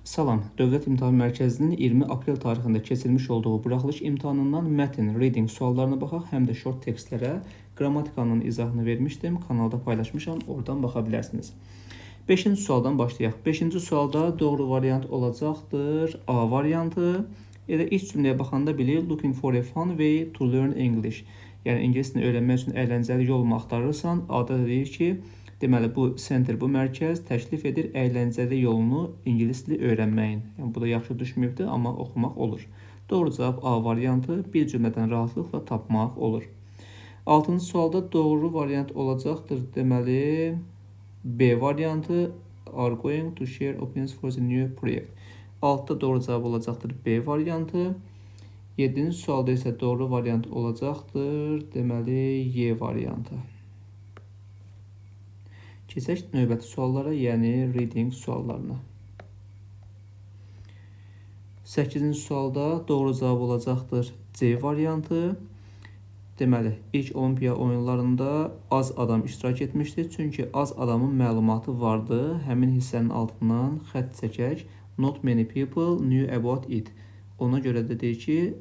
Salam, Dövlət İmtahan Mərkəzinin 20 aprel tarixində keçirilmiş olduğu buraxılış imtahanından mətn, reading suallarına baxaq, həm də short tekstlərə qrammatikanın izahını vermişdim, kanalda paylaşmışam, oradan baxa bilərsiniz. 5-ci sualdan başlayaq. 5-ci sualda doğru variant olacaqdır A variantı. Elə ilk cümləyə baxanda bilir, looking for a fun way to learn English. Yəni, ingilis dilini öyrənmək üçün əyləncəli yol mu axtarırsan? A-da deyir ki, deməli, bu center, bu mərkəz təklif edir əyləncəli yolunu ingilis dili öyrənməyin. Yəni, bu da yaxşı düşməyibdir, amma oxumaq olur. Doğru cavab A variantı, bir cümlədən rahatlıqla tapmaq olur. 6-cı sualda doğru variant olacaqdır, deməli, B variantı, are going to share opinions for the new project. 6-da doğru cavab olacaqdır B variantı. 7-ci sualda isə doğru variant olacaqdır, deməli, Y variantı. Keçək növbəti suallara, yəni reading suallarına. 8-ci sualda doğru cavab olacaqdır C variantı. Deməli, ilk olimpiya oyunlarında az adam iştirak etmişdir. Çünki az adamın məlumatı vardı. Həmin hissənin altından xətt çəkək. Not many people knew about it. Ona görə də deyir ki,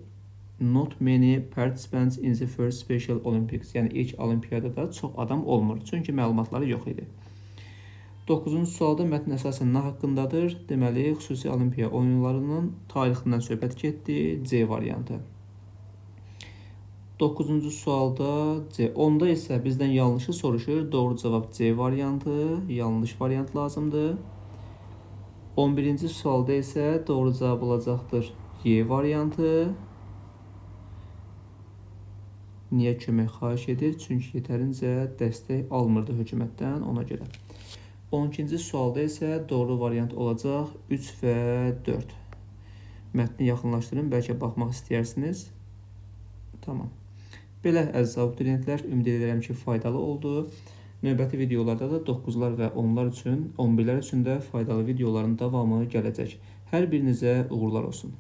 not many participants in the first Special Olympics. Yəni, ilk olimpiyadada çox adam olmur. Çünki məlumatları yox idi. 9-cu sualda mətn əsasən nə haqqındadır? Deməli, xüsusi olimpiya oyunlarının tarixindən söhbət getdi. C variantı. 9-cu sualda C. 10-da isə bizdən yanlışı soruşur. Doğru cavab C variantı. Yanlış variant lazımdır. 11-ci sualda isə doğru cavab olacaqdır Y variantı. Niyə kömək xahiş edir? Çünki yetərincə dəstək almırdı hökumətdən, ona görə. 12-ci sualda isə doğru variant olacaq 3 və 4. Mətni yaxınlaşdırın, bəlkə baxmaq istəyirsiniz. Tamam. Belə, əziz abituriyentlər, ümid edirəm ki, faydalı oldu. Növbəti videolarda da 9-lar və 10-lar üçün, 11-lər üçün də faydalı videoların davamı gələcək. Hər birinizə uğurlar olsun.